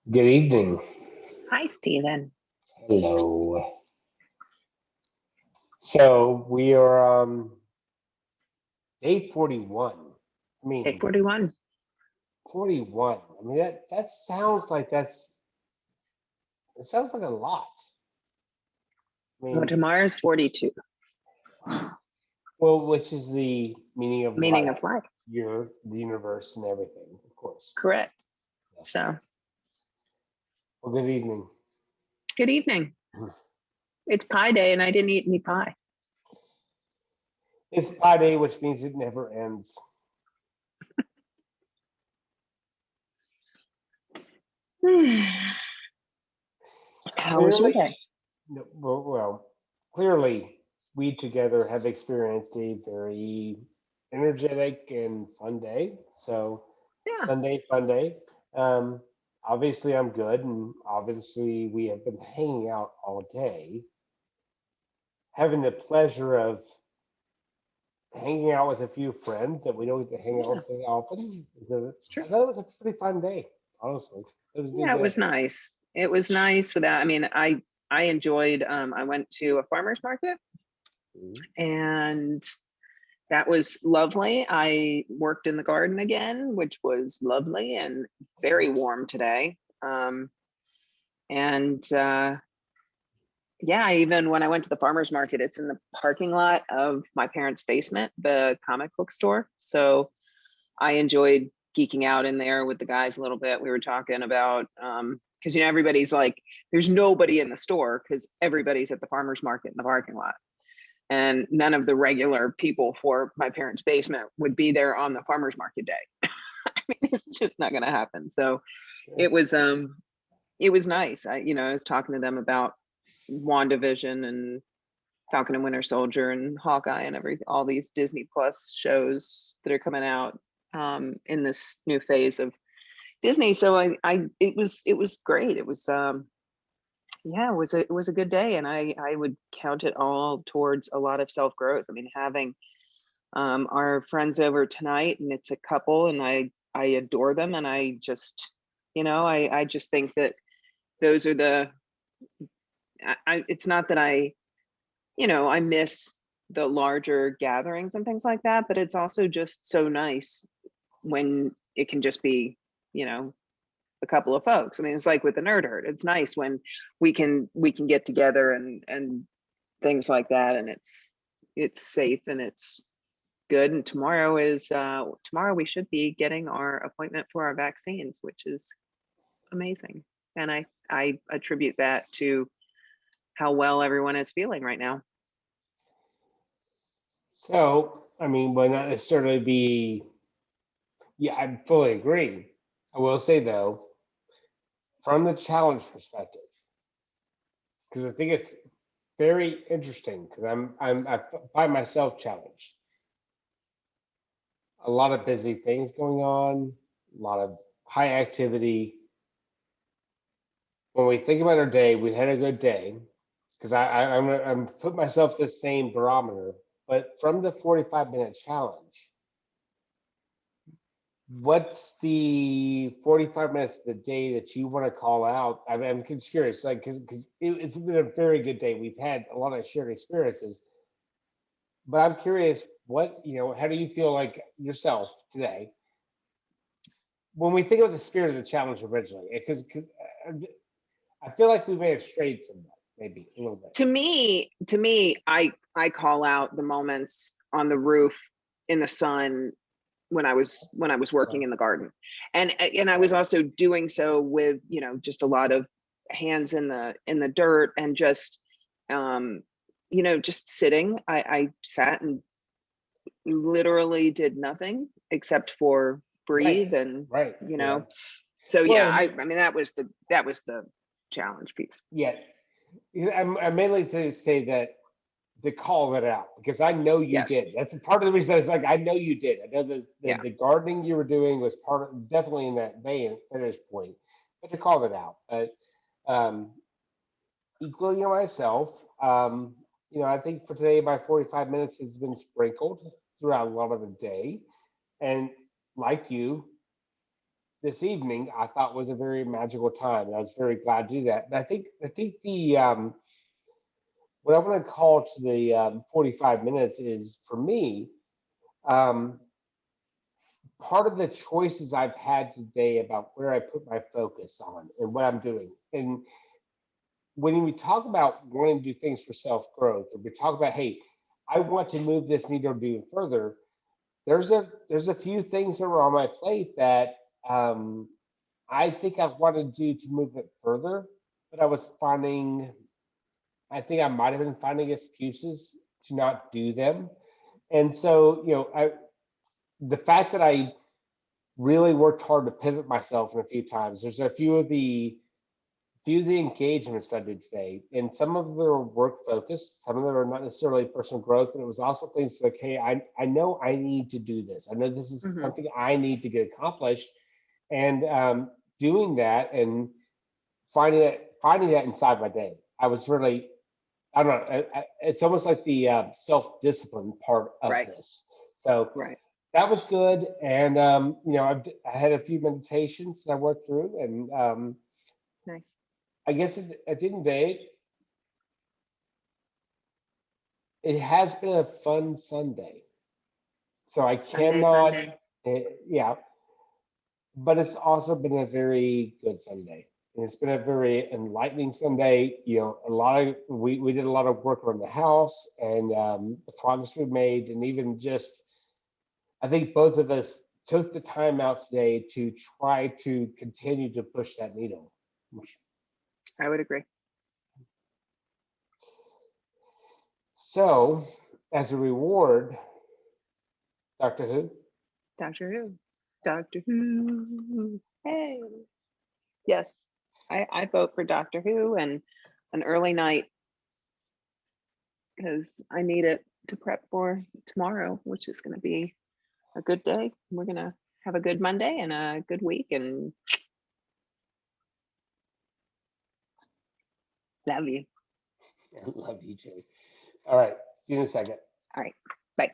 Good evening. Hi, Steven. Hello. So we are day 41. I Day mean 41. 41. I mean that sounds like it sounds like a lot. I Well, mean, tomorrow's 42. well, which is the meaning of Meaning life, of life. the universe and everything, of course. Correct. Yeah. So, Well, good evening. good evening. It's pie day and I didn't eat any pie. It's Pi Day, which means it never ends. How was your Clearly, day? no, well, clearly, we together have experienced a very energetic and fun day. So, Yeah. Sunday, fun day. Um, Obviously, I'm good, and obviously, we have been hanging out all day, having the pleasure of hanging out with a few friends that we don't get to hang out Yeah, with very often. So, it's true. I thought it was a pretty fun day, honestly. It was a good Yeah, it day. was nice. It was nice without, I enjoyed, I went to a farmer's market Mhm. and that was lovely. I worked in the garden again, which was lovely and very warm today. And Yeah, even when I went to the farmer's market, it's in the parking lot of my parents' basement, the comic book store. So I enjoyed geeking out in there with the guys a little bit. We were talking about because everybody's like, there's nobody in the store because everybody's at the farmer's market in the parking lot. And none of the regular people for my parents' basement would be there on the farmer's market day. I mean, it's just not gonna happen. So Sure. it was um it was nice. I was talking to them about WandaVision and Falcon and Winter Soldier and Hawkeye and all these Disney Plus shows that are coming out in this new phase of Disney. So it was great. It was yeah, it was a good day, and I would count it all towards a lot of self growth. I mean, having our friends over tonight, and it's a couple, and I adore them, and I just I just think that those are it's not that I miss the larger gatherings and things like that, but it's also just so nice when it can just be, you know, a couple of folks. I mean, it's like with the nerd herd. It's nice when we can get together and things like that, and it's safe and it's good. And tomorrow we should be getting our appointment for our vaccines, which is amazing. And I attribute that to how well everyone is feeling right now. So, I mean, would not necessarily be. Yeah, I fully agree. I will say though, from the challenge perspective, because I think it's very interesting. Because I find myself challenged. A lot of busy things going on, a lot of high activity. When we think about our day, we had a good day. Because I'm put myself the same barometer, but from the 45-minute challenge, what's the 45 minutes of the day that you want to call out? I'm just curious, like, because it's been a very good day. We've had a lot of shared experiences, but I'm curious, how do you feel like yourself today when we think of the spirit of the challenge originally? Because I feel like we may have strayed somewhat, maybe a little bit. To me, I call out the moments on the roof in the sun when I was working Right, in the garden, and I was right, also doing so with just a lot of hands in the dirt and just um just sitting. I sat and literally did nothing except for right, breathe and right. you Yeah. know so Well, yeah, I mean that was the challenge piece. yeah. I mainly to say that to call it out because I know you Yes. did. That's part of the reason I was like, I know you did. I know Yeah. the gardening you were doing was part of definitely in that vein finish point, but to call it out. But um, equally on myself, I think for today, my 45 minutes has been sprinkled throughout a lot of the day. And like you, this evening, I thought was a very magical time. And I was very glad to do that. And I think the what I want to call to the 45 minutes is for me, um, part of the choices I've had today about where I put my focus on and what I'm doing. And when we talk about wanting to do things for self growth, or we talk about, hey, I want to move this needle even further, there's a few things that were on my plate that I think I want to do to move it further, but I think I might have been finding excuses to not do them. And so, the fact that I really worked hard to pivot myself in a few times, there's a few of the engagements I did today, and some of them are work focused, some of them are not necessarily personal growth, but it was also things like, hey, I know I need to do this. I know this is Hmm. something I need to get accomplished, and doing that and finding that inside my day. I was really, I don't know, it's almost like the self discipline part of Right. this. So Right. that was good, and I had a few meditations that I worked through, and Nice. I guess at the end of the day, it has been a fun Sunday. So I Sunday fun cannot, day. yeah, but it's also been a very good Sunday. And it's been a very enlightening Sunday. We did a lot of work around the house, and the progress we made, and even just, I think both of us took the time out today to try to continue to push that needle. I would agree. So, as a reward, Doctor Who, Doctor Who. Doctor Who. Hey. Yes. I vote for Doctor Who and an early night because I need it to prep for tomorrow, which is going to be a good day. We're going to have a good Monday and a good week, and love you. I love you, Jay. All right, see you in a second. All right. Bye.